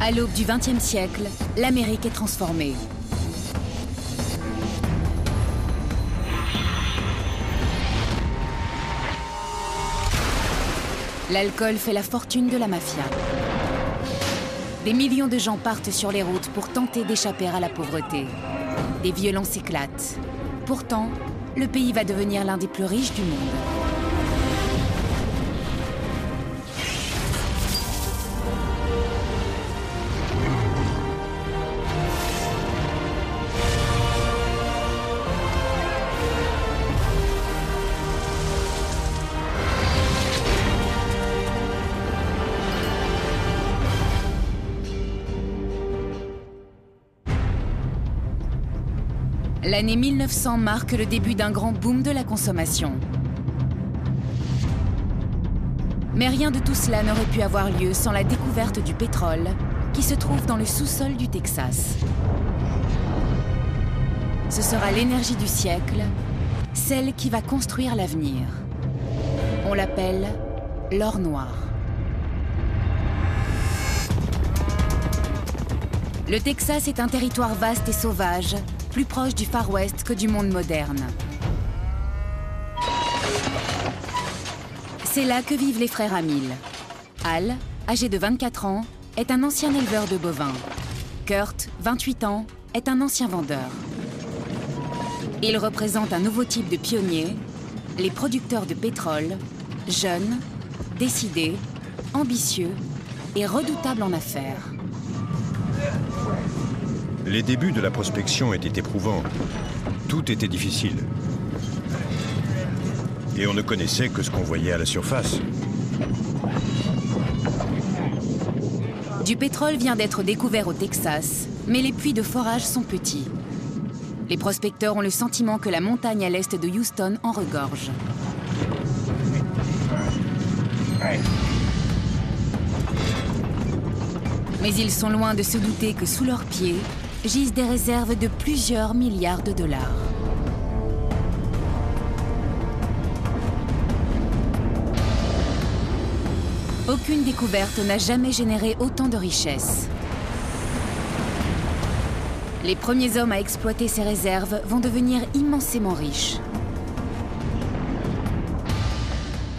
À l'aube du XXe siècle, l'Amérique est transformée. L'alcool fait la fortune de la mafia. Des millions de gens partent sur les routes pour tenter d'échapper à la pauvreté. Des violences éclatent. Pourtant, le pays va devenir l'un des plus riches du monde. L'année 1900 marque le début d'un grand boom de la consommation. Mais rien de tout cela n'aurait pu avoir lieu sans la découverte du pétrole, qui se trouve dans le sous-sol du Texas. Ce sera l'énergie du siècle, celle qui va construire l'avenir. On l'appelle l'or noir. Le Texas est un territoire vaste et sauvage, plus proche du Far West que du monde moderne. C'est là que vivent les frères Hamill. Hal, âgé de 24 ans, est un ancien éleveur de bovins. Kurt, 28 ans, est un ancien vendeur. Ils représentent un nouveau type de pionniers, les producteurs de pétrole, jeunes, décidés, ambitieux et redoutables en affaires. Les débuts de la prospection étaient éprouvants. Tout était difficile. Et on ne connaissait que ce qu'on voyait à la surface. Du pétrole vient d'être découvert au Texas, mais les puits de forage sont petits. Les prospecteurs ont le sentiment que la montagne à l'est de Houston en regorge. Mais ils sont loin de se douter que sous leurs pieds gisent des réserves de plusieurs milliards de dollars. Aucune découverte n'a jamais généré autant de richesses. Les premiers hommes à exploiter ces réserves vont devenir immensément riches.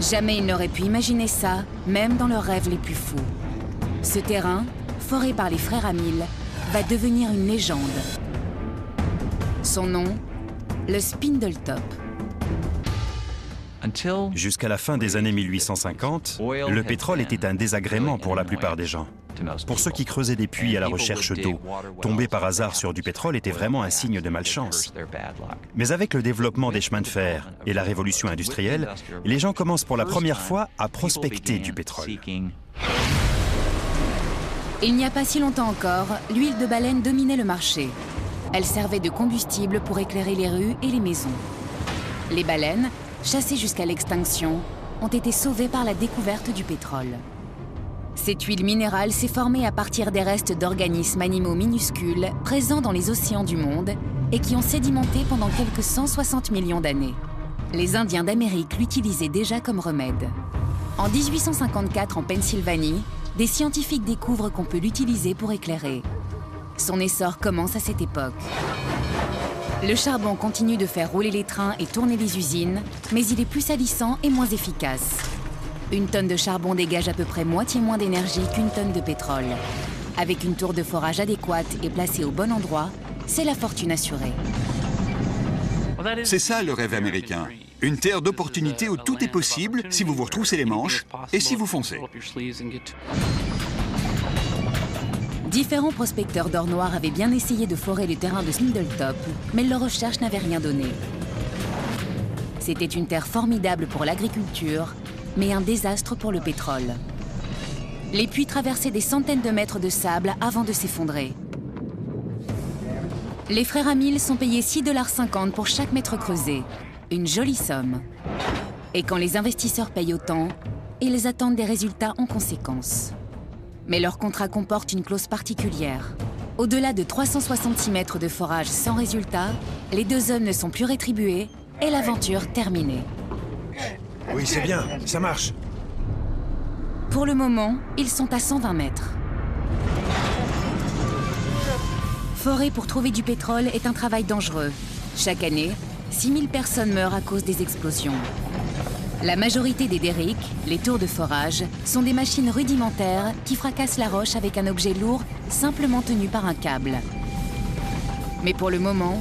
Jamais ils n'auraient pu imaginer ça, même dans leurs rêves les plus fous. Ce terrain, foré par les frères Hamill, va devenir une légende. Son nom, le Spindletop. Jusqu'à la fin des années 1850, le pétrole était un désagrément pour la plupart des gens. Pour ceux qui creusaient des puits à la recherche d'eau, tomber par hasard sur du pétrole était vraiment un signe de malchance. Mais avec le développement des chemins de fer et la révolution industrielle, les gens commencent pour la première fois à prospecter du pétrole. Il n'y a pas si longtemps encore, l'huile de baleine dominait le marché. Elle servait de combustible pour éclairer les rues et les maisons. Les baleines, chassées jusqu'à l'extinction, ont été sauvées par la découverte du pétrole. Cette huile minérale s'est formée à partir des restes d'organismes animaux minuscules présents dans les océans du monde et qui ont sédimenté pendant quelques 160 millions d'années. Les Indiens d'Amérique l'utilisaient déjà comme remède. En 1854, en Pennsylvanie, des scientifiques découvrent qu'on peut l'utiliser pour éclairer. Son essor commence à cette époque. Le charbon continue de faire rouler les trains et tourner les usines, mais il est plus salissant et moins efficace. Une tonne de charbon dégage à peu près moitié moins d'énergie qu'une tonne de pétrole. Avec une tour de forage adéquate et placée au bon endroit, c'est la fortune assurée. C'est ça le rêve américain. Une terre d'opportunités où tout est possible si vous vous retroussez les manches et si vous foncez. Différents prospecteurs d'or noir avaient bien essayé de forer le terrain de Spindletop, mais leurs recherches n'avaient rien donné. C'était une terre formidable pour l'agriculture, mais un désastre pour le pétrole. Les puits traversaient des centaines de mètres de sable avant de s'effondrer. Les frères Hamill sont payés 6,50 $ pour chaque mètre creusé. Une jolie somme. Et quand les investisseurs payent autant, ils attendent des résultats en conséquence. Mais leur contrat comporte une clause particulière. Au-delà de 366 mètres de forage sans résultat, les deux hommes ne sont plus rétribués et l'aventure terminée. Oui, c'est bien, ça marche. Pour le moment, ils sont à 120 mètres. Forer pour trouver du pétrole est un travail dangereux. Chaque année, 6000 personnes meurent à cause des explosions. La majorité des derricks, les tours de forage, sont des machines rudimentaires qui fracassent la roche avec un objet lourd simplement tenu par un câble. Mais pour le moment,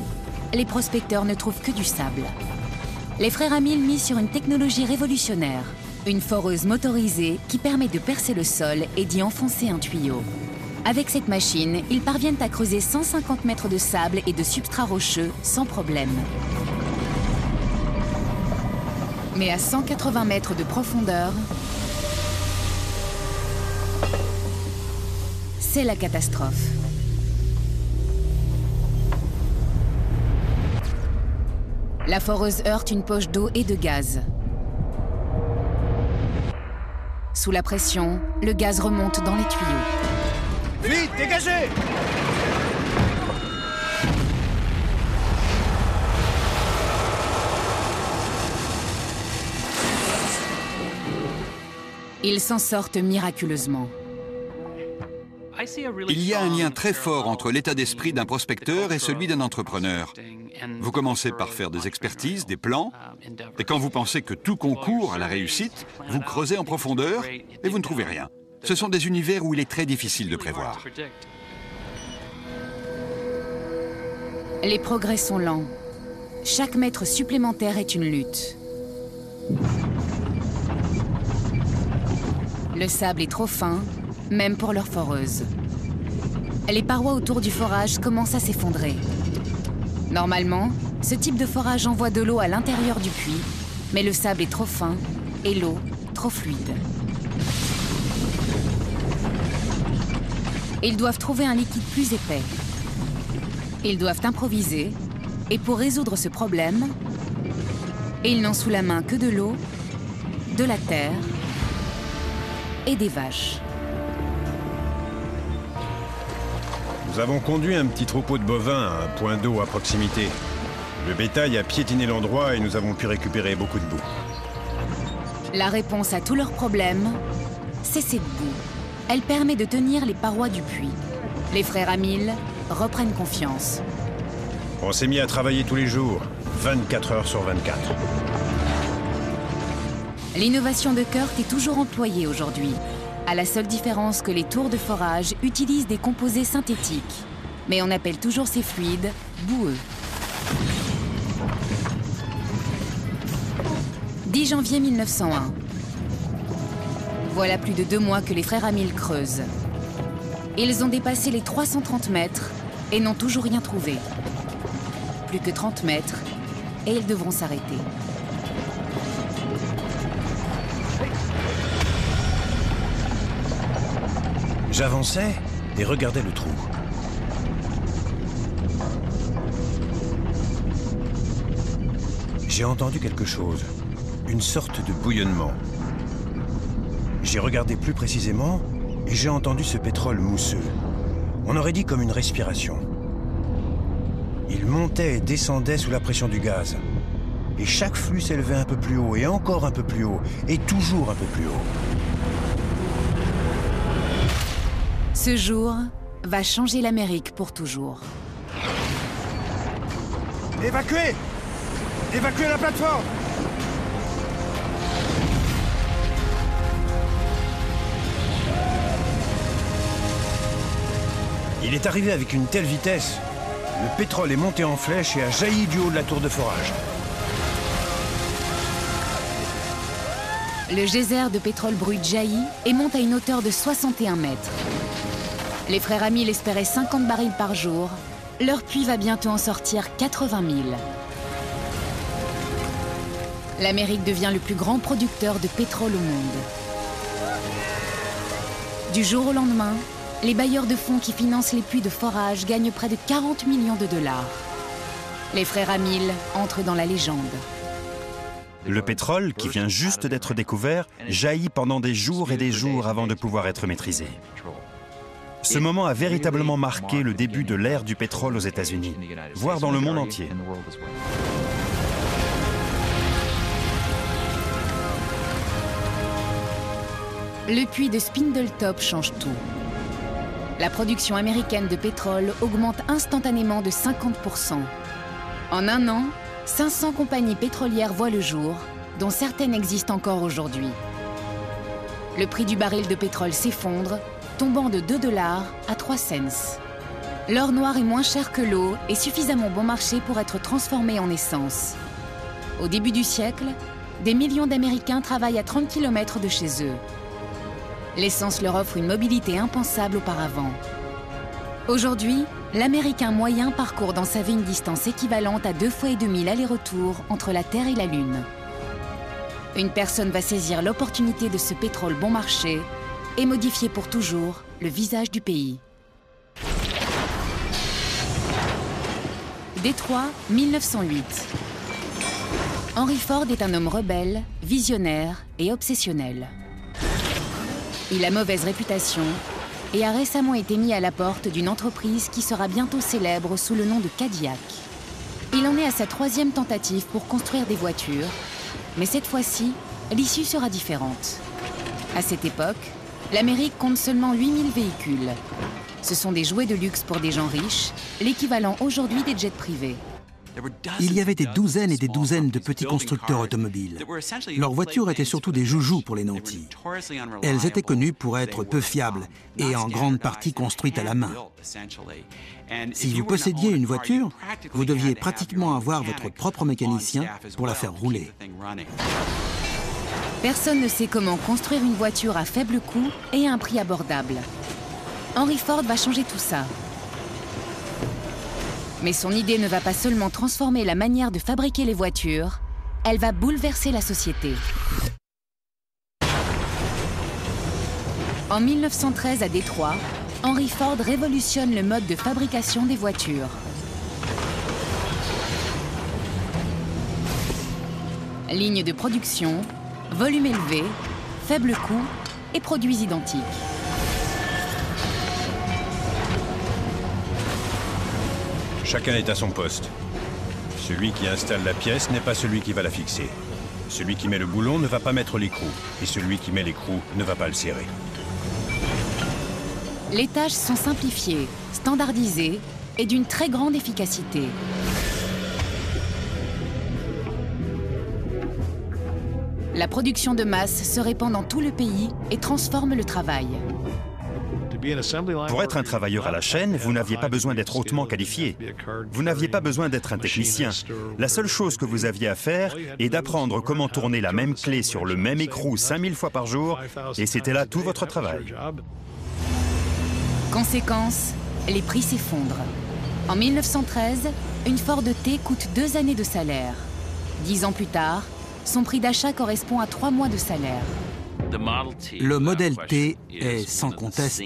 les prospecteurs ne trouvent que du sable. Les frères Hamill misent sur une technologie révolutionnaire, une foreuse motorisée qui permet de percer le sol et d'y enfoncer un tuyau. Avec cette machine, ils parviennent à creuser 150 mètres de sable et de substrat rocheux sans problème. Mais à 180 mètres de profondeur, c'est la catastrophe. La foreuse heurte une poche d'eau et de gaz. Sous la pression, le gaz remonte dans les tuyaux. Vite, dégagez! Ils s'en sortent miraculeusement. Il y a un lien très fort entre l'état d'esprit d'un prospecteur et celui d'un entrepreneur. Vous commencez par faire des expertises, des plans, et quand vous pensez que tout concourt à la réussite, vous creusez en profondeur et vous ne trouvez rien. Ce sont des univers où il est très difficile de prévoir. Les progrès sont lents. Chaque mètre supplémentaire est une lutte. Le sable est trop fin, même pour leur foreuse. Les parois autour du forage commencent à s'effondrer. Normalement, ce type de forage envoie de l'eau à l'intérieur du puits, mais le sable est trop fin et l'eau trop fluide. Ils doivent trouver un liquide plus épais. Ils doivent improviser, et pour résoudre ce problème, ils n'ont sous la main que de l'eau, de la terre et des vaches. Nous avons conduit un petit troupeau de bovins à un point d'eau à proximité. Le bétail a piétiné l'endroit et nous avons pu récupérer beaucoup de boue. La réponse à tous leurs problèmes, c'est cette boue. Elle permet de tenir les parois du puits. Les frères Hamill reprennent confiance. On s'est mis à travailler tous les jours, 24 heures sur 24. L'innovation de Kurt est toujours employée aujourd'hui, à la seule différence que les tours de forage utilisent des composés synthétiques. Mais on appelle toujours ces fluides boueux. 10 janvier 1901. Voilà plus de 2 mois que les frères Hamill creusent. Ils ont dépassé les 330 mètres et n'ont toujours rien trouvé. Plus que 30 mètres et ils devront s'arrêter. J'avançais et regardais le trou. J'ai entendu quelque chose, une sorte de bouillonnement. J'ai regardé plus précisément et j'ai entendu ce pétrole mousseux. On aurait dit comme une respiration. Il montait et descendait sous la pression du gaz. Et chaque flux s'élevait un peu plus haut et encore un peu plus haut et toujours un peu plus haut. Ce jour va changer l'Amérique pour toujours. Évacuez! Évacuez la plateforme! Il est arrivé avec une telle vitesse. Le pétrole est monté en flèche et a jailli du haut de la tour de forage. Le geyser de pétrole brut jaillit et monte à une hauteur de 61 mètres. Les frères Hamill espéraient 50 barils par jour. Leur puits va bientôt en sortir 80 000. L'Amérique devient le plus grand producteur de pétrole au monde. Du jour au lendemain, les bailleurs de fonds qui financent les puits de forage gagnent près de 40 millions de dollars. Les frères Hamill entrent dans la légende. Le pétrole, qui vient juste d'être découvert, jaillit pendant des jours et des jours avant de pouvoir être maîtrisé. Ce moment a véritablement marqué le début de l'ère du pétrole aux États-Unis, voire dans le monde entier. Le puits de Spindletop change tout. La production américaine de pétrole augmente instantanément de 50%. En un an, 500 compagnies pétrolières voient le jour, dont certaines existent encore aujourd'hui. Le prix du baril de pétrole s'effondre, tombant de 2 $ à 3 cents. L'or noir est moins cher que l'eau et suffisamment bon marché pour être transformé en essence. Au début du siècle, des millions d'Américains travaillent à 30 km de chez eux. L'essence leur offre une mobilité impensable auparavant. Aujourd'hui, l'Américain moyen parcourt dans sa vie une distance équivalente à 2,5 fois l'aller-retour entre la Terre et la Lune. Une personne va saisir l'opportunité de ce pétrole bon marché et modifier pour toujours le visage du pays. Détroit, 1908. Henry Ford est un homme rebelle, visionnaire et obsessionnel. Il a mauvaise réputation et a récemment été mis à la porte d'une entreprise qui sera bientôt célèbre sous le nom de Cadillac. Il en est à sa 3e tentative pour construire des voitures, mais cette fois-ci, l'issue sera différente. À cette époque, l'Amérique compte seulement 8000 véhicules. Ce sont des jouets de luxe pour des gens riches, l'équivalent aujourd'hui des jets privés. Il y avait des douzaines et des douzaines de petits constructeurs automobiles. Leurs voitures étaient surtout des joujoux pour les nantis. Elles étaient connues pour être peu fiables et en grande partie construites à la main. Si vous possédiez une voiture, vous deviez pratiquement avoir votre propre mécanicien pour la faire rouler. Personne ne sait comment construire une voiture à faible coût et à un prix abordable. Henry Ford va changer tout ça. Mais son idée ne va pas seulement transformer la manière de fabriquer les voitures, elle va bouleverser la société. En 1913 à Détroit, Henry Ford révolutionne le mode de fabrication des voitures. Ligne de production, volume élevé, faible coût et produits identiques. Chacun est à son poste. Celui qui installe la pièce n'est pas celui qui va la fixer. Celui qui met le boulon ne va pas mettre l'écrou. Et celui qui met l'écrou ne va pas le serrer. Les tâches sont simplifiées, standardisées et d'une très grande efficacité. La production de masse se répand dans tout le pays et transforme le travail. Pour être un travailleur à la chaîne, vous n'aviez pas besoin d'être hautement qualifié. Vous n'aviez pas besoin d'être un technicien. La seule chose que vous aviez à faire est d'apprendre comment tourner la même clé sur le même écrou 5000 fois par jour, et c'était là tout votre travail. Conséquence, les prix s'effondrent. En 1913, une Ford T coûte 2 années de salaire. 10 ans plus tard, son prix d'achat correspond à 3 mois de salaire. Le modèle T est, sans conteste,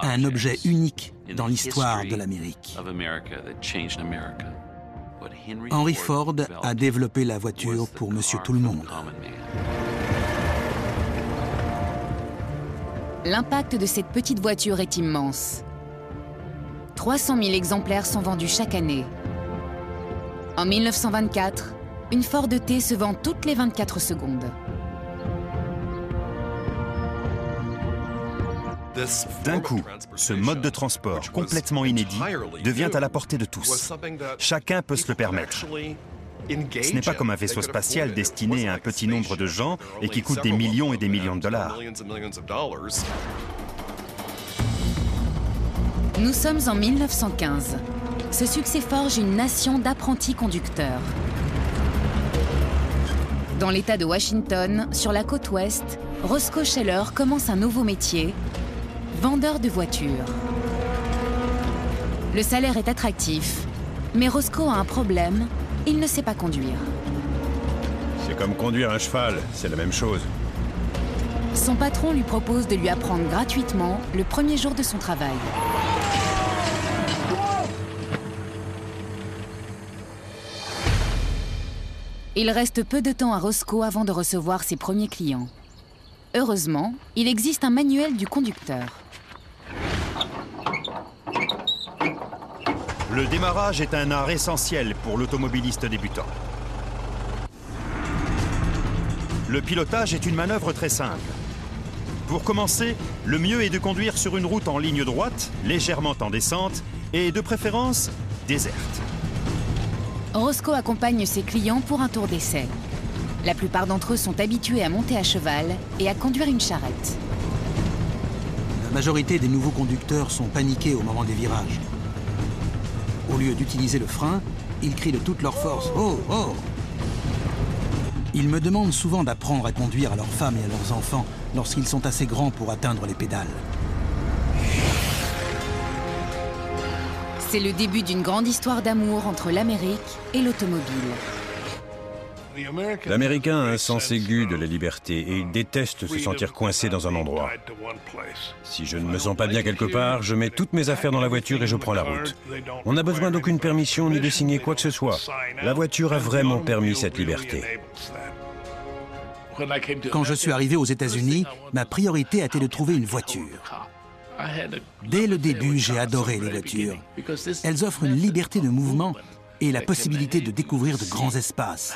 un objet unique dans l'histoire de l'Amérique. Henry Ford a développé la voiture pour Monsieur Tout-le-Monde. L'impact de cette petite voiture est immense. 300 000 exemplaires sont vendus chaque année. En 1924, une Ford T se vend toutes les 24 secondes. D'un coup, ce mode de transport complètement inédit devient à la portée de tous. Chacun peut se le permettre. Ce n'est pas comme un vaisseau spatial destiné à un petit nombre de gens et qui coûte des millions et des millions de dollars. Nous sommes en 1915. Ce succès forge une nation d'apprentis conducteurs. Dans l'État de Washington, sur la côte ouest, Roscoe Scheller commence un nouveau métier, vendeur de voitures. Le salaire est attractif, mais Roscoe a un problème, il ne sait pas conduire. C'est comme conduire un cheval, c'est la même chose. Son patron lui propose de lui apprendre gratuitement le premier jour de son travail. Il reste peu de temps à Roscoe avant de recevoir ses premiers clients. Heureusement, il existe un manuel du conducteur. Le démarrage est un art essentiel pour l'automobiliste débutant. Le pilotage est une manœuvre très simple. Pour commencer, le mieux est de conduire sur une route en ligne droite, légèrement en descente, et de préférence déserte. Roscoe accompagne ses clients pour un tour d'essai. La plupart d'entre eux sont habitués à monter à cheval et à conduire une charrette. La majorité des nouveaux conducteurs sont paniqués au moment des virages. Au lieu d'utiliser le frein, ils crient de toute leur force « Oh, oh !» Ils me demandent souvent d'apprendre à conduire à leurs femmes et à leurs enfants lorsqu'ils sont assez grands pour atteindre les pédales. C'est le début d'une grande histoire d'amour entre l'Amérique et l'automobile. L'Américain a un sens aigu de la liberté et il déteste se sentir coincé dans un endroit. Si je ne me sens pas bien quelque part, je mets toutes mes affaires dans la voiture et je prends la route. On n'a besoin d'aucune permission ni de signer quoi que ce soit. La voiture a vraiment permis cette liberté. Quand je suis arrivé aux États-Unis, ma priorité a été de trouver une voiture. Dès le début, j'ai adoré les voitures. Elles offrent une liberté de mouvement et la possibilité de découvrir de grands espaces,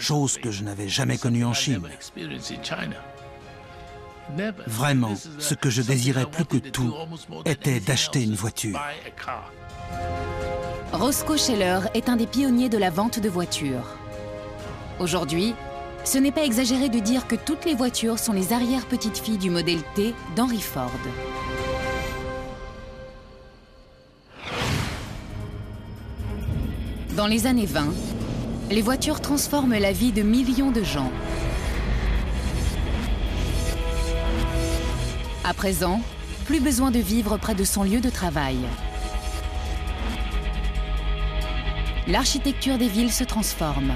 chose que je n'avais jamais connue en Chine. Vraiment, ce que je désirais plus que tout était d'acheter une voiture. Roscoe Scheller est un des pionniers de la vente de voitures. Aujourd'hui, ce n'est pas exagéré de dire que toutes les voitures sont les arrière-petites-filles du modèle T d'Henry Ford. Dans les années 20, les voitures transforment la vie de millions de gens. À présent, plus besoin de vivre près de son lieu de travail. L'architecture des villes se transforme.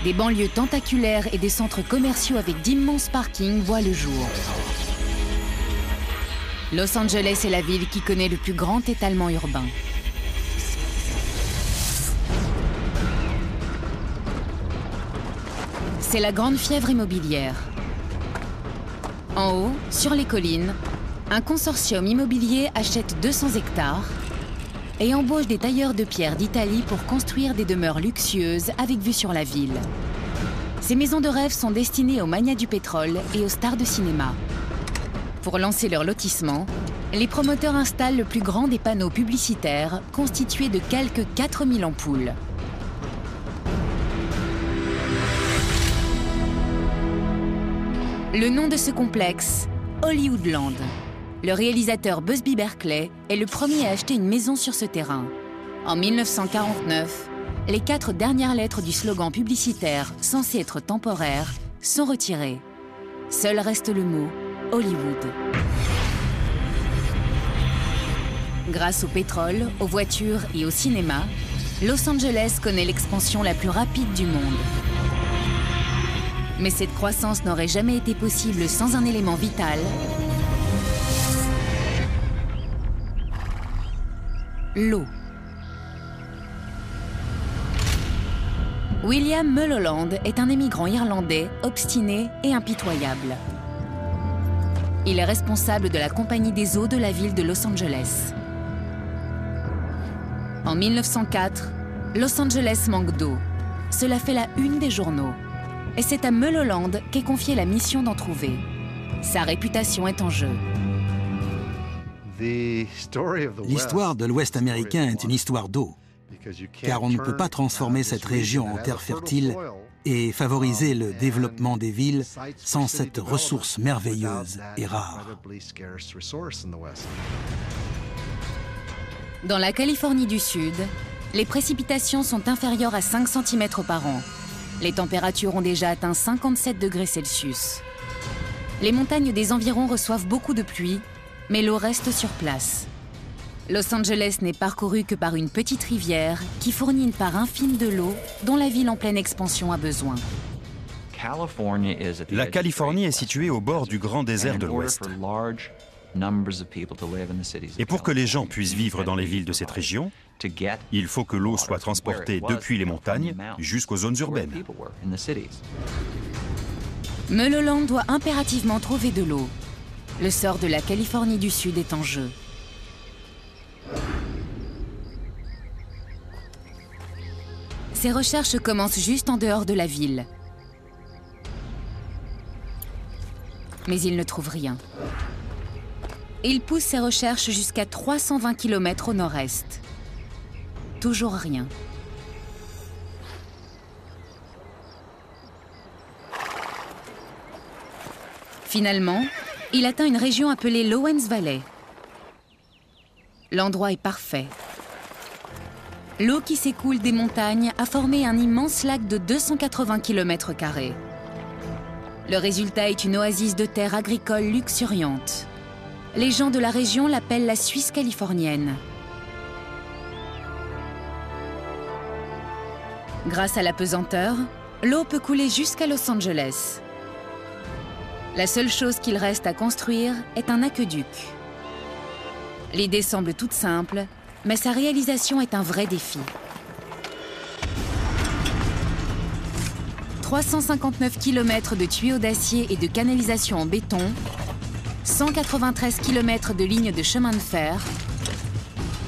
Des banlieues tentaculaires et des centres commerciaux avec d'immenses parkings voient le jour. Los Angeles est la ville qui connaît le plus grand étalement urbain. C'est la grande fièvre immobilière. En haut, sur les collines, un consortium immobilier achète 200 hectares et embauche des tailleurs de pierre d'Italie pour construire des demeures luxueuses avec vue sur la ville. Ces maisons de rêve sont destinées aux magnats du pétrole et aux stars de cinéma. Pour lancer leur lotissement, les promoteurs installent le plus grand des panneaux publicitaires, constitué de quelques 4000 ampoules. Le nom de ce complexe, Hollywoodland. Le réalisateur Busby Berkeley est le premier à acheter une maison sur ce terrain. En 1949, les 4 dernières lettres du slogan publicitaire, censé être temporaire, sont retirées. Seul reste le mot Hollywood. Grâce au pétrole, aux voitures et au cinéma, Los Angeles connaît l'expansion la plus rapide du monde. Mais cette croissance n'aurait jamais été possible sans un élément vital, l'eau. William Mulholland est un émigrant irlandais obstiné et impitoyable. Il est responsable de la compagnie des eaux de la ville de Los Angeles. En 1904, Los Angeles manque d'eau. Cela fait la une des journaux. Et c'est à Mulholland qu'est confiée la mission d'en trouver. Sa réputation est en jeu. L'histoire de l'Ouest américain est une histoire d'eau, car on ne peut pas transformer cette région en terre fertile et favoriser le développement des villes sans cette ressource merveilleuse et rare. Dans la Californie du Sud, les précipitations sont inférieures à 5 cm par an. Les températures ont déjà atteint 57 degrés Celsius. Les montagnes des environs reçoivent beaucoup de pluie, mais l'eau reste sur place. Los Angeles n'est parcouru que par une petite rivière qui fournit une part infime de l'eau dont la ville en pleine expansion a besoin. La Californie est située au bord du grand désert de l'Ouest. Et pour que les gens puissent vivre dans les villes de cette région, il faut que l'eau soit transportée depuis les montagnes jusqu'aux zones urbaines. Mulholland doit impérativement trouver de l'eau. Le sort de la Californie du Sud est en jeu. Ses recherches commencent juste en dehors de la ville. mais il ne trouve rien. Et il pousse ses recherches jusqu'à 320 km au nord-est. Toujours rien. Finalement, il atteint une région appelée l'Owens Valley. L'endroit est parfait. L'eau qui s'écoule des montagnes a formé un immense lac de 280 km². Le résultat est une oasis de terre agricole luxuriante. Les gens de la région l'appellent la Suisse californienne. Grâce à la pesanteur, l'eau peut couler jusqu'à Los Angeles. La seule chose qu'il reste à construire est un aqueduc. L'idée semble toute simple, mais sa réalisation est un vrai défi. 359 km de tuyaux d'acier et de canalisation en béton, 193 km de lignes de chemin de fer,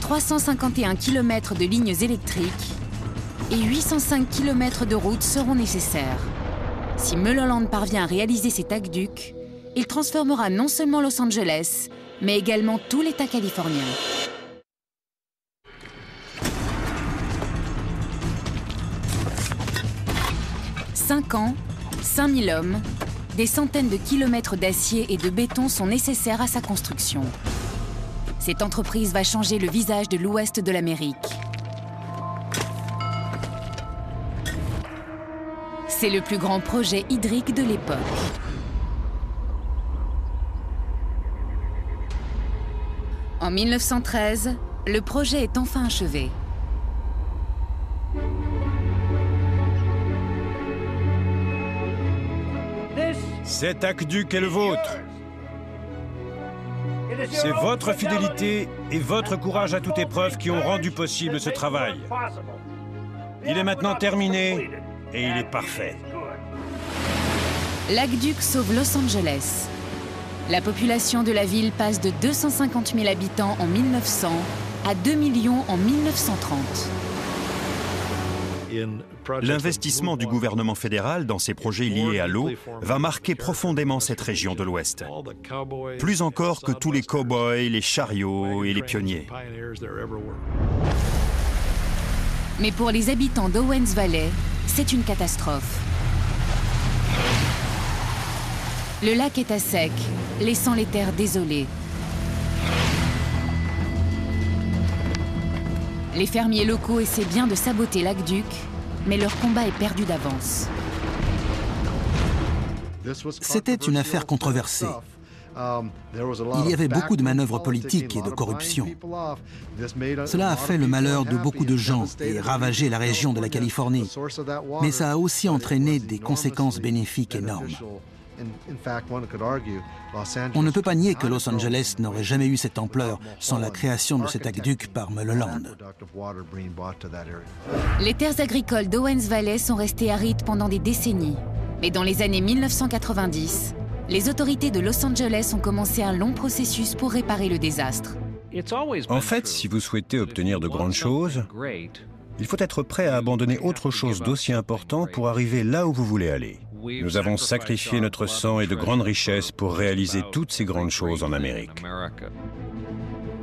351 km de lignes électriques et 805 km de routes seront nécessaires. Si Mulholland parvient à réaliser cet aqueduc, il transformera non seulement Los Angeles, mais également tout l'État californien. « 5 ans, 5000 hommes, des centaines de kilomètres d'acier et de béton sont nécessaires à sa construction. Cette entreprise va changer le visage de l'ouest de l'Amérique. C'est le plus grand projet hydrique de l'époque. En 1913, le projet est enfin achevé. Cet aqueduc est le vôtre. C'est votre fidélité et votre courage à toute épreuve qui ont rendu possible ce travail. Il est maintenant terminé et il est parfait. L'aqueduc sauve Los Angeles. La population de la ville passe de 250 000 habitants en 1900 à 2 millions en 1930. L'investissement du gouvernement fédéral dans ces projets liés à l'eau va marquer profondément cette région de l'Ouest. Plus encore que tous les cow-boys, les chariots et les pionniers. Mais pour les habitants d'Owens Valley, c'est une catastrophe. Le lac est à sec, laissant les terres désolées. Les fermiers locaux essaient bien de saboter l'aqueduc, mais leur combat est perdu d'avance. C'était une affaire controversée. Il y avait beaucoup de manœuvres politiques et de corruption. Cela a fait le malheur de beaucoup de gens et ravagé la région de la Californie. Mais ça a aussi entraîné des conséquences bénéfiques énormes. On ne peut pas nier que Los Angeles n'aurait jamais eu cette ampleur sans la création de cet aqueduc par Mulholland. Les terres agricoles d'Owens Valley sont restées arides pendant des décennies. Mais dans les années 1990, les autorités de Los Angeles ont commencé un long processus pour réparer le désastre. En fait, si vous souhaitez obtenir de grandes choses, il faut être prêt à abandonner autre chose d'aussi important pour arriver là où vous voulez aller. Nous avons sacrifié notre sang et de grandes richesses pour réaliser toutes ces grandes choses en Amérique.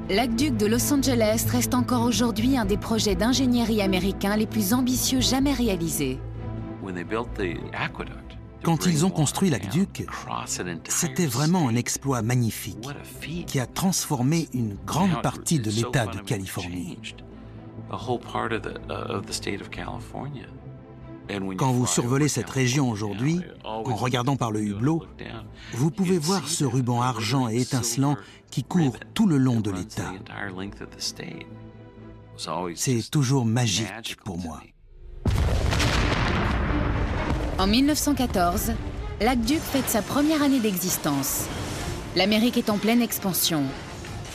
L'aqueduc de Los Angeles reste encore aujourd'hui un des projets d'ingénierie américains les plus ambitieux jamais réalisés. Quand ils ont construit l'aqueduc, c'était vraiment un exploit magnifique qui a transformé une grande partie de l'État de Californie. Quand vous survolez cette région aujourd'hui, en regardant par le hublot, vous pouvez voir ce ruban argent et étincelant qui court tout le long de l'État. C'est toujours magique pour moi. En 1914, l'aqueduc fête sa première année d'existence. L'Amérique est en pleine expansion.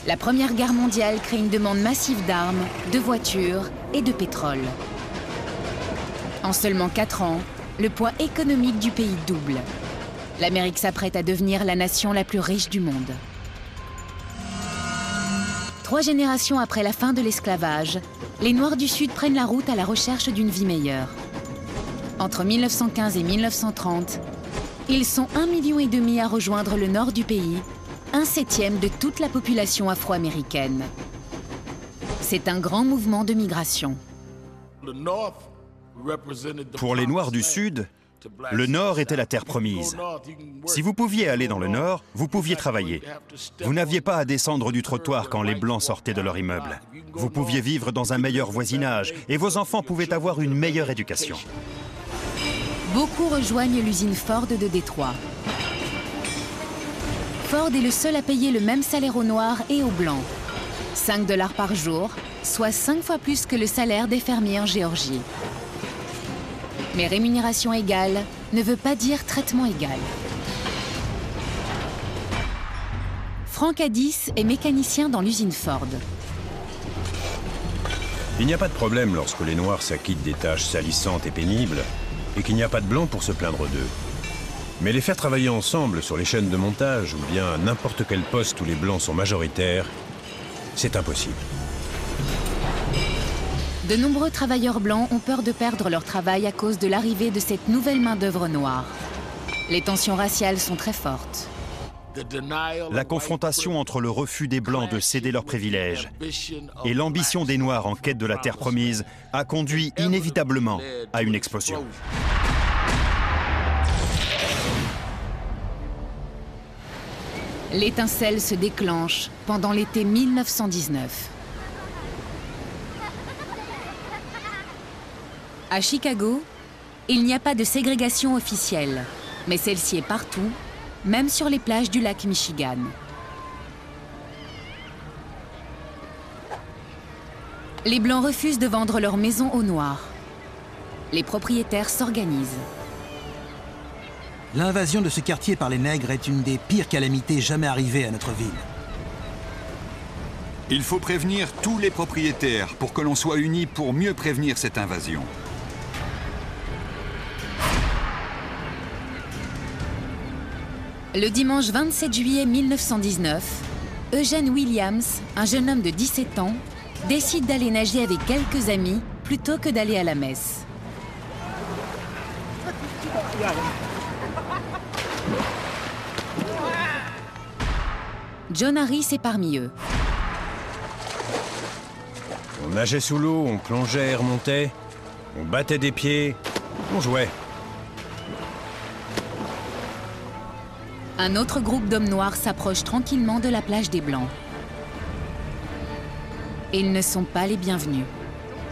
La Première Guerre mondiale crée une demande massive d'armes, de voitures et de pétrole. En seulement 4 ans, le poids économique du pays double. L'Amérique s'apprête à devenir la nation la plus riche du monde. 3 générations après la fin de l'esclavage, les Noirs du Sud prennent la route à la recherche d'une vie meilleure. Entre 1915 et 1930, Ils sont 1,5 million à rejoindre le nord du pays, 1/7 de toute la population afro-américaine. C'est un grand mouvement de migration. Pour les Noirs du Sud, le Nord était la terre promise. Si vous pouviez aller dans le Nord, vous pouviez travailler. Vous n'aviez pas à descendre du trottoir quand les Blancs sortaient de leur immeuble. Vous pouviez vivre dans un meilleur voisinage et vos enfants pouvaient avoir une meilleure éducation. Beaucoup rejoignent l'usine Ford de Détroit. Ford est le seul à payer le même salaire aux Noirs et aux Blancs. 5 $ par jour, soit 5 fois plus que le salaire des fermiers en Géorgie. Mais rémunération égale ne veut pas dire traitement égal. Frank Addis est mécanicien dans l'usine Ford. Il n'y a pas de problème lorsque les Noirs s'acquittent des tâches salissantes et pénibles et qu'il n'y a pas de Blancs pour se plaindre d'eux. Mais les faire travailler ensemble sur les chaînes de montage ou bien à n'importe quel poste où les Blancs sont majoritaires, c'est impossible. De nombreux travailleurs blancs ont peur de perdre leur travail à cause de l'arrivée de cette nouvelle main-d'œuvre noire. Les tensions raciales sont très fortes. La confrontation entre le refus des Blancs de céder leurs privilèges et l'ambition des Noirs en quête de la terre promise a conduit inévitablement à une explosion. L'étincelle se déclenche pendant l'été 1919. À Chicago, il n'y a pas de ségrégation officielle, mais celle-ci est partout, même sur les plages du lac Michigan. Les Blancs refusent de vendre leurs maisons aux Noirs. Les propriétaires s'organisent. L'invasion de ce quartier par les nègres est une des pires calamités jamais arrivées à notre ville. Il faut prévenir tous les propriétaires pour que l'on soit unis pour mieux prévenir cette invasion. Le dimanche 27 juillet 1919, Eugene Williams, un jeune homme de 17 ans, décide d'aller nager avec quelques amis plutôt que d'aller à la messe. John Harris est parmi eux. On nageait sous l'eau, on plongeait et remontait, on battait des pieds, on jouait. Un autre groupe d'hommes noirs s'approche tranquillement de la plage des Blancs. Ils ne sont pas les bienvenus.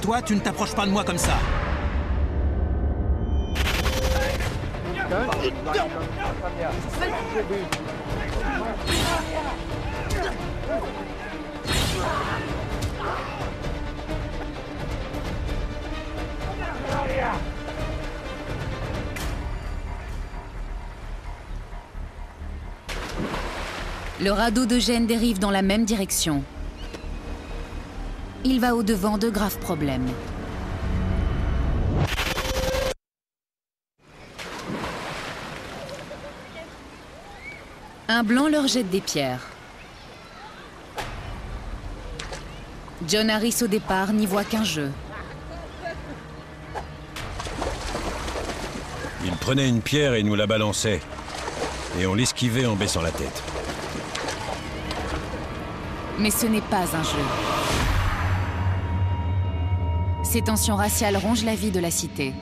Toi, tu ne t'approches pas de moi comme ça. Le radeau d'Eugène dérive dans la même direction. Il va au-devant de graves problèmes. Un Blanc leur jette des pierres. John Harris au départ n'y voit qu'un jeu. Il prenait une pierre et nous la balançait. Et on l'esquivait en baissant la tête. Mais ce n'est pas un jeu. Ces tensions raciales rongent la vie de la cité.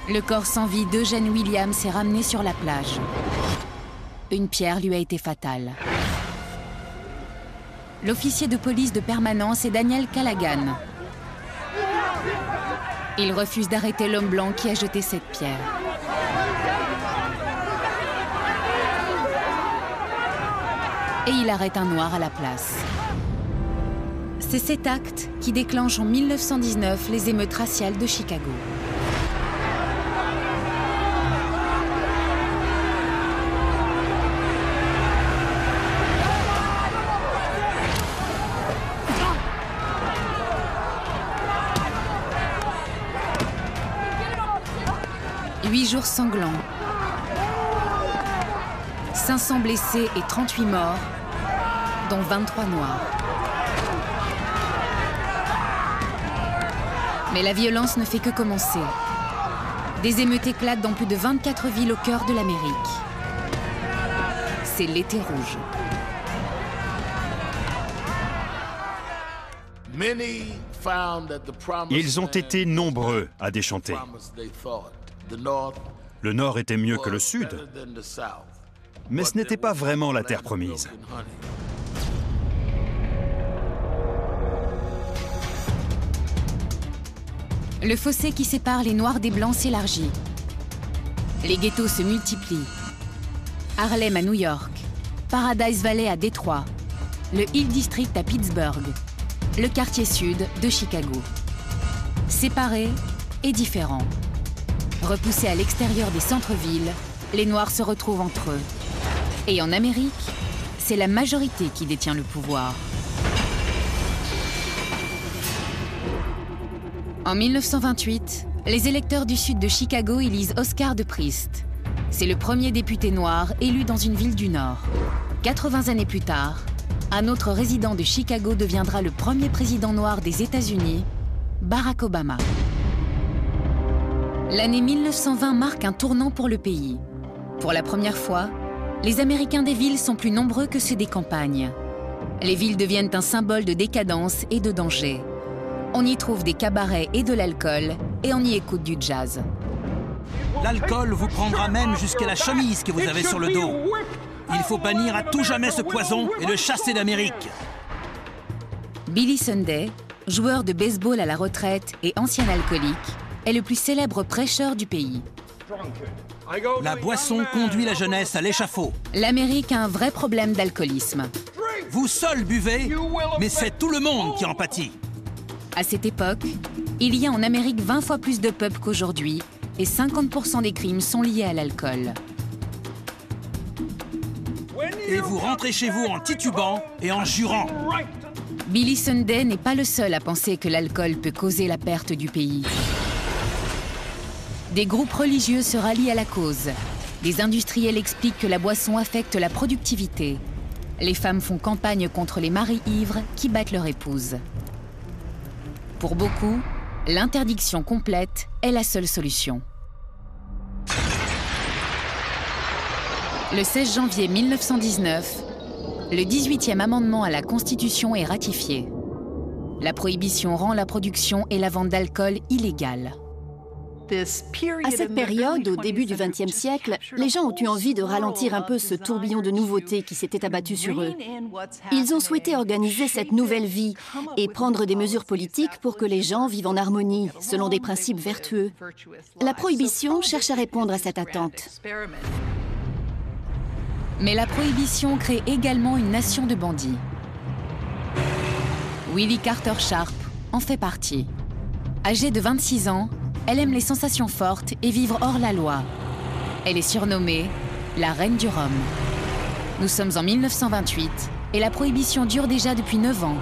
Le corps sans vie d'Eugene Williams est ramené sur la plage. Une pierre lui a été fatale. L'officier de police de permanence est Daniel Callaghan. Il refuse d'arrêter l'homme blanc qui a jeté cette pierre. Et il arrête un noir à la place. C'est cet acte qui déclenche en 1919 les émeutes raciales de Chicago. 8 jours sanglants. 500 blessés et 38 morts, dont 23 noirs. Mais la violence ne fait que commencer. Des émeutes éclatent dans plus de 24 villes au cœur de l'Amérique. C'est l'été rouge. Ils ont été nombreux à déchanter. Le Nord était mieux que le Sud, mais ce n'était pas vraiment la terre promise. Le fossé qui sépare les Noirs des Blancs s'élargit. Les ghettos se multiplient. Harlem à New York, Paradise Valley à Détroit, le Hill District à Pittsburgh, le quartier sud de Chicago. Séparés et différents. Repoussés à l'extérieur des centres-villes, les Noirs se retrouvent entre eux. Et en Amérique, c'est la majorité qui détient le pouvoir. En 1928, les électeurs du sud de Chicago élisent Oscar de Priest. C'est le premier député noir élu dans une ville du Nord. 80 années plus tard, un autre résident de Chicago deviendra le premier président noir des États-Unis, Barack Obama. L'année 1920 marque un tournant pour le pays. Pour la première fois, les Américains des villes sont plus nombreux que ceux des campagnes. Les villes deviennent un symbole de décadence et de danger. On y trouve des cabarets et de l'alcool, et on y écoute du jazz. L'alcool vous prendra même jusqu'à la chemise que vous avez sur le dos. Il faut bannir à tout jamais ce poison et le chasser d'Amérique. Billy Sunday, joueur de baseball à la retraite et ancien alcoolique, est le plus célèbre prêcheur du pays. La boisson conduit la jeunesse à l'échafaud. L'Amérique a un vrai problème d'alcoolisme. Vous seul buvez, mais c'est tout le monde qui en pâtit. À cette époque, il y a en Amérique 20 fois plus de pubs qu'aujourd'hui et 50% des crimes sont liés à l'alcool. Et vous rentrez chez vous en titubant et en jurant. Billy Sunday n'est pas le seul à penser que l'alcool peut causer la perte du pays. Des groupes religieux se rallient à la cause. Des industriels expliquent que la boisson affecte la productivité. Les femmes font campagne contre les maris ivres qui battent leur épouse. Pour beaucoup, l'interdiction complète est la seule solution. Le 16 janvier 1919, le 18e amendement à la Constitution est ratifié. La prohibition rend la production et la vente d'alcool illégales. À cette période, au début du XXe siècle, les gens ont eu envie de ralentir un peu ce tourbillon de nouveautés qui s'était abattu sur eux. Ils ont souhaité organiser cette nouvelle vie et prendre des mesures politiques pour que les gens vivent en harmonie, selon des principes vertueux. La prohibition cherche à répondre à cette attente. Mais la prohibition crée également une nation de bandits. Willie Carter Sharp en fait partie. Âgée de 26 ans, elle aime les sensations fortes et vivre hors la loi. Elle est surnommée la reine du rhum. Nous sommes en 1928 et la prohibition dure déjà depuis 9 ans.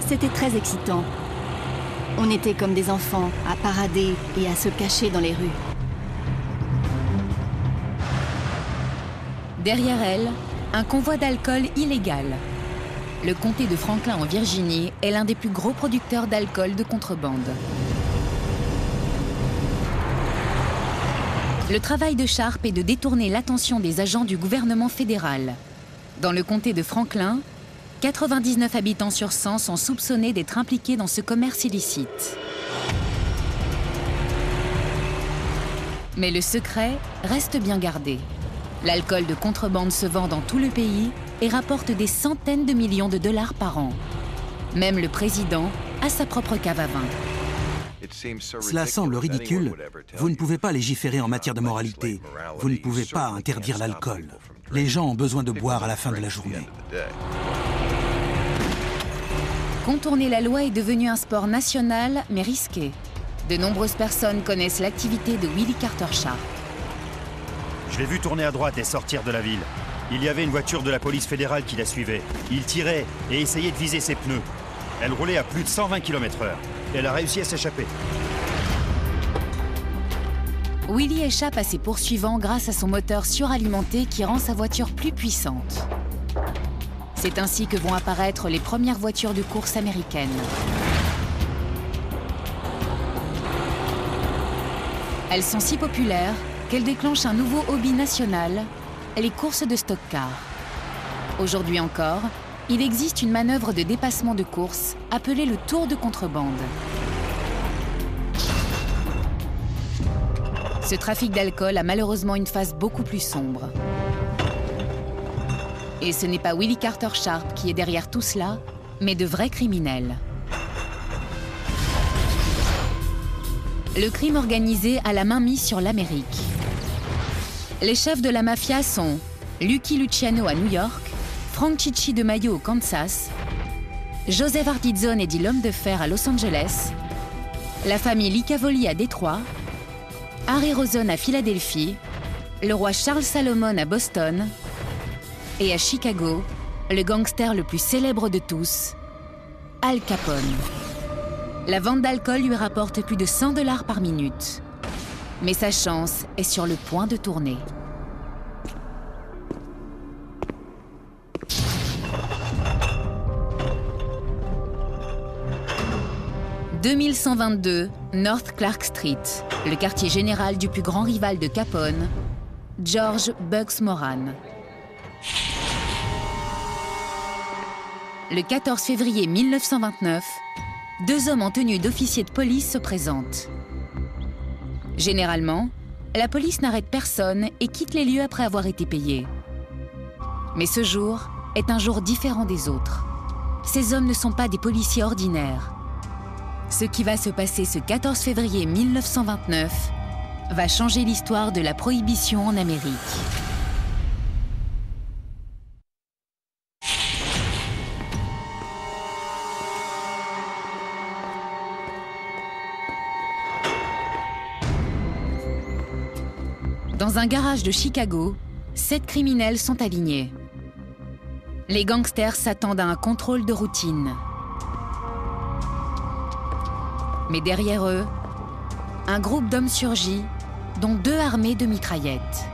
C'était très excitant. On était comme des enfants à parader et à se cacher dans les rues. Derrière elle, un convoi d'alcool illégal. Le comté de Franklin en Virginie est l'un des plus gros producteurs d'alcool de contrebande. Le travail de Sharp est de détourner l'attention des agents du gouvernement fédéral. Dans le comté de Franklin, 99 habitants sur 100 sont soupçonnés d'être impliqués dans ce commerce illicite. Mais le secret reste bien gardé. L'alcool de contrebande se vend dans tout le pays et rapporte des centaines de millions de dollars par an. Même le président a sa propre cave à vin. Cela semble ridicule. Vous ne pouvez pas légiférer en matière de moralité. Vous ne pouvez pas interdire l'alcool. Les gens ont besoin de boire à la fin de la journée. Contourner la loi est devenu un sport national, mais risqué. De nombreuses personnes connaissent l'activité de Willie Carter Sharp. Je l'ai vu tourner à droite et sortir de la ville. Il y avait une voiture de la police fédérale qui la suivait. Il tirait et essayait de viser ses pneus. Elle roulait à plus de 120 km/h. Elle a réussi à s'échapper. Willie échappe à ses poursuivants grâce à son moteur suralimenté qui rend sa voiture plus puissante. C'est ainsi que vont apparaître les premières voitures de course américaines. Elles sont si populaires qu'elles déclenchent un nouveau hobby national, les courses de stock car. Aujourd'hui encore, il existe une manœuvre de dépassement de course appelée le tour de contrebande. Ce trafic d'alcool a malheureusement une face beaucoup plus sombre. Et ce n'est pas Willie Carter Sharp qui est derrière tout cela, mais de vrais criminels. Le crime organisé a la main mise sur l'Amérique. Les chefs de la mafia sont Lucky Luciano à New York, Frank Chichi de Mayo au Kansas, Joseph Artizzone et dit l'homme de fer à Los Angeles, la famille Licavoli à Détroit, Harry Rosen à Philadelphie, le roi Charles Salomon à Boston et à Chicago, le gangster le plus célèbre de tous, Al Capone. La vente d'alcool lui rapporte plus de 100 $ par minute. Mais sa chance est sur le point de tourner. « 2122 North Clark Street, le quartier général du plus grand rival de Capone, George Bugs Moran. Le 14 février 1929, 2 hommes en tenue d'officier de police se présentent. Généralement, la police n'arrête personne et quitte les lieux après avoir été payés. Mais ce jour est un jour différent des autres. Ces hommes ne sont pas des policiers ordinaires. Ce qui va se passer ce 14 février 1929 va changer l'histoire de la prohibition en Amérique. Dans un garage de Chicago, 7 criminels sont alignés. Les gangsters s'attendent à un contrôle de routine. Mais derrière eux, un groupe d'hommes surgit, dont 2 armés de mitraillettes.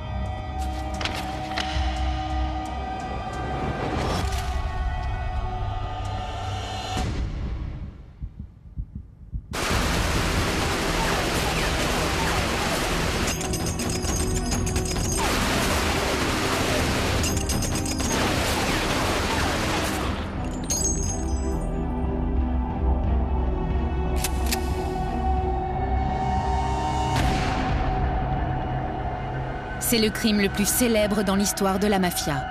C'est le crime le plus célèbre dans l'histoire de la mafia.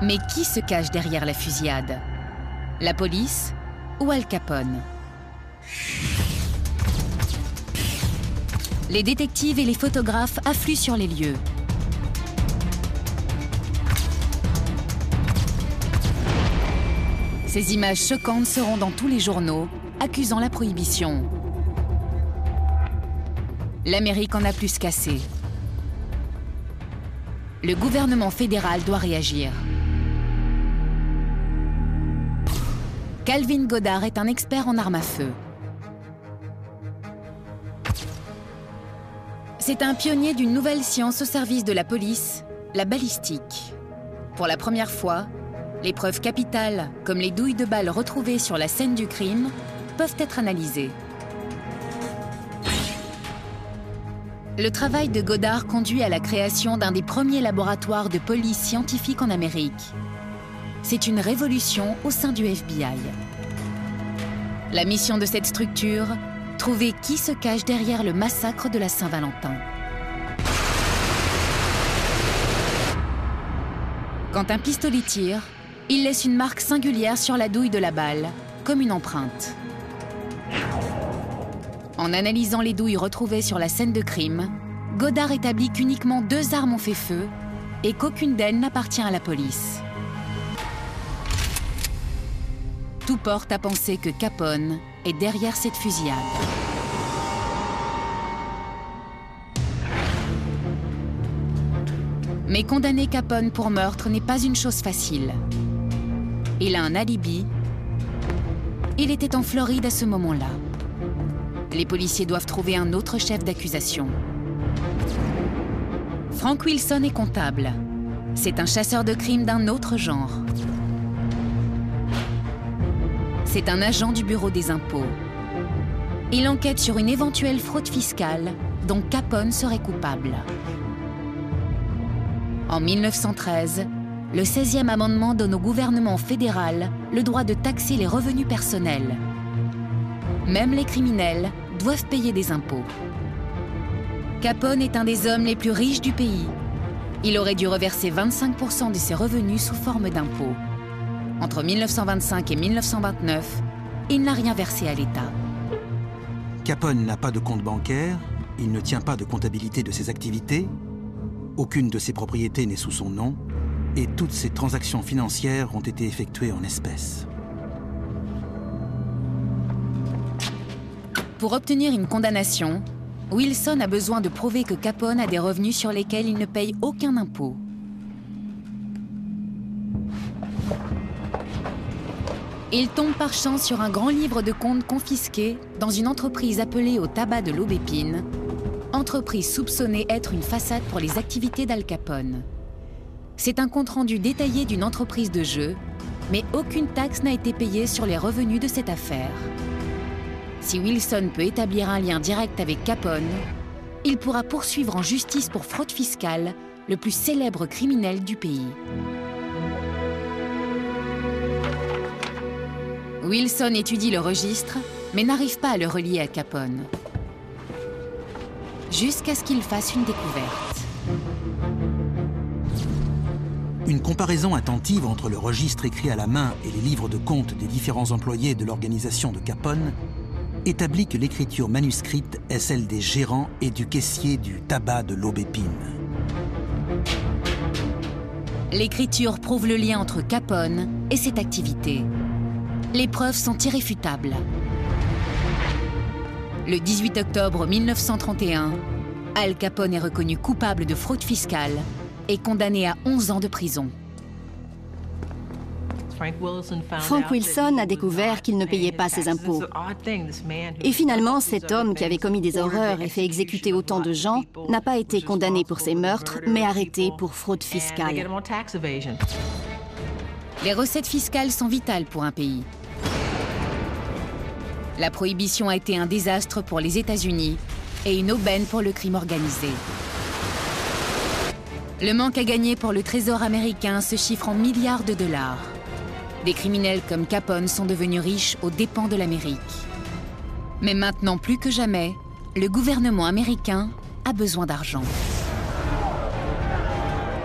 Mais qui se cache derrière la fusillade? La police ou Al Capone? Les détectives et les photographes affluent sur les lieux. Ces images choquantes seront dans tous les journaux, accusant la prohibition. L'Amérique en a plus qu'assez. Le gouvernement fédéral doit réagir. Calvin Goddard est un expert en armes à feu. C'est un pionnier d'une nouvelle science au service de la police, la balistique. Pour la première fois, les preuves capitales, comme les douilles de balles retrouvées sur la scène du crime, peuvent être analysées. Le travail de Goddard conduit à la création d'un des premiers laboratoires de police scientifique en Amérique. C'est une révolution au sein du FBI. La mission de cette structure, trouver qui se cache derrière le massacre de la Saint-Valentin. Quand un pistolet tire, il laisse une marque singulière sur la douille de la balle, comme une empreinte. En analysant les douilles retrouvées sur la scène de crime, Goddard établit qu'uniquement 2 armes ont fait feu et qu'aucune d'elles n'appartient à la police. Tout porte à penser que Capone est derrière cette fusillade. Mais condamner Capone pour meurtre n'est pas une chose facile. Il a un alibi. Il était en Floride à ce moment-là. Les policiers doivent trouver un autre chef d'accusation. Frank Wilson est comptable. C'est un chasseur de crimes d'un autre genre. C'est un agent du Bureau des impôts. Il enquête sur une éventuelle fraude fiscale dont Capone serait coupable. En 1913, le 16e amendement donne au gouvernement fédéral le droit de taxer les revenus personnels. Même les criminels doivent payer des impôts. Capone est un des hommes les plus riches du pays. Il aurait dû reverser 25% de ses revenus sous forme d'impôts. Entre 1925 et 1929, il n'a rien versé à l'État. Capone n'a pas de compte bancaire, il ne tient pas de comptabilité de ses activités, aucune de ses propriétés n'est sous son nom, et toutes ses transactions financières ont été effectuées en espèces. Pour obtenir une condamnation, Wilson a besoin de prouver que Capone a des revenus sur lesquels il ne paye aucun impôt. Il tombe par chance sur un grand livre de comptes confisqué dans une entreprise appelée au tabac de l'Aubépine, entreprise soupçonnée être une façade pour les activités d'Al Capone. C'est un compte-rendu détaillé d'une entreprise de jeux, mais aucune taxe n'a été payée sur les revenus de cette affaire. Si Wilson peut établir un lien direct avec Capone, il pourra poursuivre en justice pour fraude fiscale le plus célèbre criminel du pays. Wilson étudie le registre, mais n'arrive pas à le relier à Capone. Jusqu'à ce qu'il fasse une découverte. Une comparaison attentive entre le registre écrit à la main et les livres de compte des différents employés de l'organisation de Capone établit que l'écriture manuscrite est celle des gérants et du caissier du tabac de l'Aubépine. L'écriture prouve le lien entre Capone et cette activité. Les preuves sont irréfutables. Le 18 octobre 1931, Al Capone est reconnu coupable de fraude fiscale et condamné à 11 ans de prison. Frank Wilson a découvert qu'il ne payait pas ses impôts. Et finalement, cet homme qui avait commis des horreurs et fait exécuter autant de gens n'a pas été condamné pour ses meurtres, mais arrêté pour fraude fiscale. Les recettes fiscales sont vitales pour un pays. La prohibition a été un désastre pour les États-Unis et une aubaine pour le crime organisé. Le manque à gagner pour le Trésor américain se chiffre en milliards de dollars. Des criminels comme Capone sont devenus riches aux dépens de l'Amérique. Mais maintenant, plus que jamais, le gouvernement américain a besoin d'argent.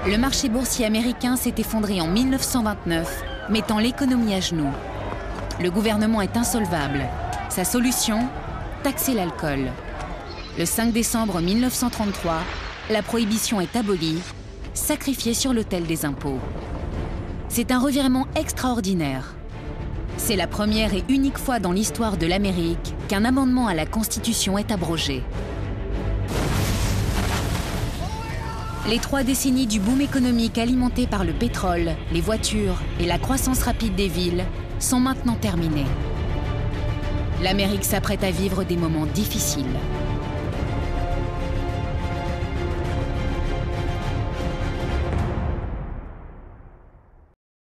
Le marché boursier américain s'est effondré en 1929, mettant l'économie à genoux. Le gouvernement est insolvable. Sa solution, taxer l'alcool. Le 5 décembre 1933, la prohibition est abolie, sacrifiée sur l'autel des impôts. C'est un revirement extraordinaire. C'est la première et unique fois dans l'histoire de l'Amérique qu'un amendement à la Constitution est abrogé. Les 3 décennies du boom économique alimenté par le pétrole, les voitures et la croissance rapide des villes sont maintenant terminées. L'Amérique s'apprête à vivre des moments difficiles.